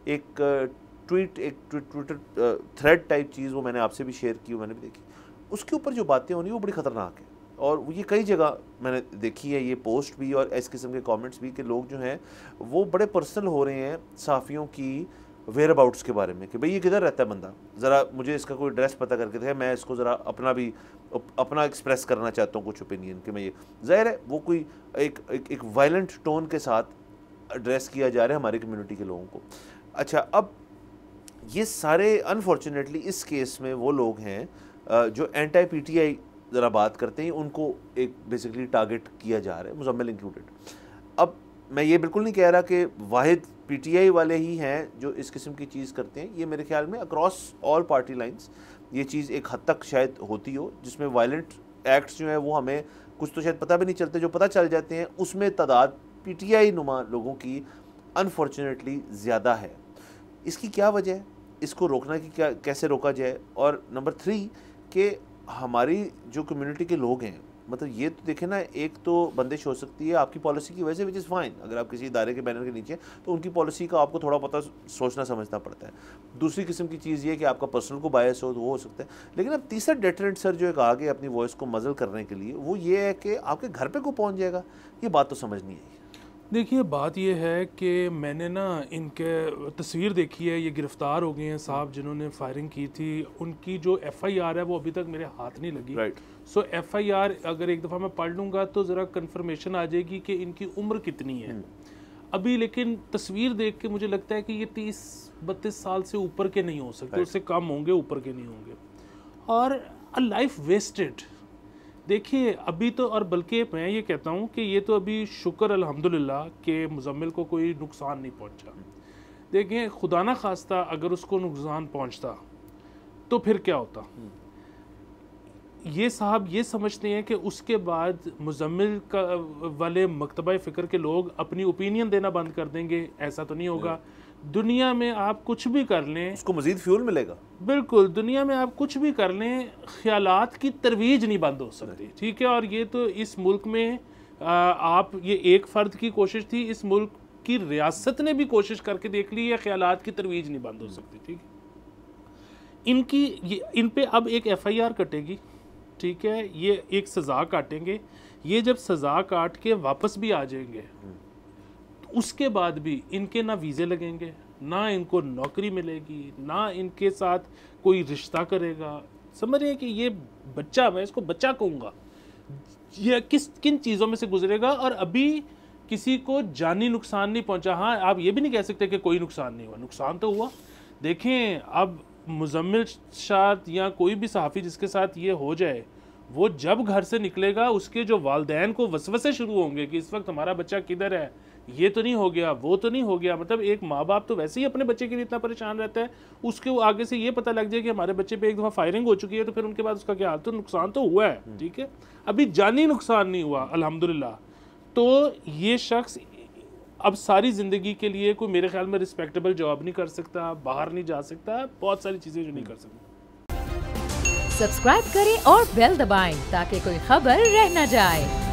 एक Twitter thread type चीज़ वो मैंने आपसे भी शेयर की, मैंने भी देखी, उसके ऊपर जो बातें हो रही वो बड़ी ख़तरनाक है। और ये कई जगह मैंने देखी है, ये पोस्ट भी और इस किस्म के कमेंट्स भी, कि लोग जो हैं वो बड़े पर्सनल हो रहे हैं सहाफ़ियों की वेयर अबाउट्स के बारे में, कि भाई ये किधर रहता है बंदा, ज़रा मुझे इसका कोई एड्रेस पता करके दे, मैं इसको ज़रा अपना एक्सप्रेस करना चाहता हूँ कुछ ओपिनियन, कि मैं ये ज़ाहिर है वो कोई एक वायलेंट टोन के साथ एड्रेस किया जा रहा है हमारी कम्युनिटी के लोगों को। अच्छा, अब ये सारे अनफॉर्चुनेटली इस केस में वो लोग हैं जो एंटी पीटीआई ज़रा बात करते हैं, उनको एक बेसिकली टारगेट किया जा रहा है, मुजम्मिल इंक्लूडेड। अब मैं ये बिल्कुल नहीं कह रहा कि वाहिद पीटीआई वाले ही हैं जो इस किस्म की चीज़ करते हैं, ये मेरे ख्याल में अक्रॉस ऑल पार्टी लाइंस ये चीज़ एक हद तक शायद होती हो, जिसमें वायलेंट एक्ट्स जो हैं वो हमें कुछ तो शायद पता भी नहीं चलते, जो पता चल जाते हैं उसमें तादाद पीटीआई नुमा लोगों की अनफॉर्चुनेटली ज़्यादा है। इसकी क्या वजह है, इसको रोकना की क्या, कैसे रोका जाए? और नंबर 3 कि हमारी जो कम्युनिटी के लोग हैं, मतलब ये तो देखें ना, एक तो बंदिश हो सकती है आपकी पॉलिसी की वजह से, विच इज़ फाइन, अगर आप किसी इदारे के बैनर के नीचे तो उनकी पॉलिसी का आपको थोड़ा पता सोचना समझना पड़ता है। दूसरी किस्म की चीज़ ये कि आपका पर्सनल को बायस हो तो वो हो सकता है। लेकिन अब तीसरा डेटरेंट सर जो एक आगे अपनी वॉइस को मजल करने के लिए, वो ये है कि आपके घर पर को पहुँच जाएगा, ये बात तो समझ नहीं आई। देखिए, बात ये है कि मैंने ना इनके तस्वीर देखी है, ये गिरफ़्तार हो गए हैं साहब जिन्होंने फायरिंग की थी, उनकी जो एफ़आईआर है वो अभी तक मेरे हाथ नहीं लगी। राइट। सो एफ़आईआर अगर एक दफ़ा मैं पढ़ लूँगा तो ज़रा कंफर्मेशन आ जाएगी कि इनकी उम्र कितनी है अभी। लेकिन तस्वीर देख के मुझे लगता है कि ये 30-32 साल से ऊपर के नहीं हो सकते, उससे कम होंगे, ऊपर के नहीं होंगे। और अ लाइफ वेस्टेड। देखिए अभी तो, और बल्कि मैं ये कहता हूँ कि ये तो अभी शुक्र अल्हम्दुलिल्लाह कि मुजम्मिल को कोई नुकसान नहीं पहुँचा। देखिए खुदा ना खास्ता अगर उसको नुकसान पहुँचता तो फिर क्या होता। ये साहब ये समझते हैं कि उसके बाद मुजम्मिल का वाले मकतबा फ़िक्र के लोग अपनी ओपिनियन देना बंद कर देंगे। ऐसा तो नहीं होगा। दुनिया में आप कुछ भी कर लें, उसको मज़ीद फ्यूल मिलेगा। बिल्कुल, दुनिया में आप कुछ भी कर लें, ख्यालात की तरवीज नहीं बंद हो सकती, ठीक है। और ये तो इस मुल्क में आप, ये एक फ़र्द की कोशिश थी, इस मुल्क की रियासत ने भी कोशिश करके देख ली है, ख्यालात की तरवीज नहीं बंद हो सकती, ठीक है। इन पे अब एक एफ़आईआर कटेगी, ठीक है, ये एक सज़ा काटेंगे। ये जब सज़ा काट के वापस भी आ जाएंगे तो उसके बाद भी इनके ना वीज़े लगेंगे, ना इनको नौकरी मिलेगी, ना इनके साथ कोई रिश्ता करेगा। समझ रहे हैं कि ये बच्चा, मैं इसको बच्चा कहूँगा, ये किन चीज़ों में से गुजरेगा। और अभी किसी को जानी नुकसान नहीं पहुँचा। हाँ, आप ये भी नहीं कह सकते कि कोई नुकसान नहीं हुआ, नुकसान तो हुआ। देखें, अब मुजम्मिल शाह या कोई भी सहाफ़ी जिसके साथ ये हो जाए, वो जब घर से निकलेगा उसके जो वालदैन को वसवसे शुरू होंगे कि इस वक्त हमारा बच्चा किधर है, ये तो नहीं हो गया, वो तो नहीं हो गया। मतलब एक माँ बाप तो वैसे ही अपने बच्चे के लिए इतना परेशान रहता है, उसके आगे से ये पता लग जाए कि हमारे बच्चे पे एक दफ़ा फायरिंग हो चुकी है, तो फिर उनके बाद उसका क्या हाल। तो नुकसान तो हुआ है, ठीक है, अभी जानी नुकसान नहीं हुआ अल्हम्दुलिल्लाह। तो ये शख्स अब सारी ज़िंदगी के लिए कोई मेरे ख्याल में रिस्पेक्टेबल जॉब नहीं कर सकता, बाहर नहीं जा सकता, बहुत सारी चीज़ें जो नहीं कर सकता। सब्सक्राइब करें और बेल दबाएं ताकि कोई खबर रह न जाए।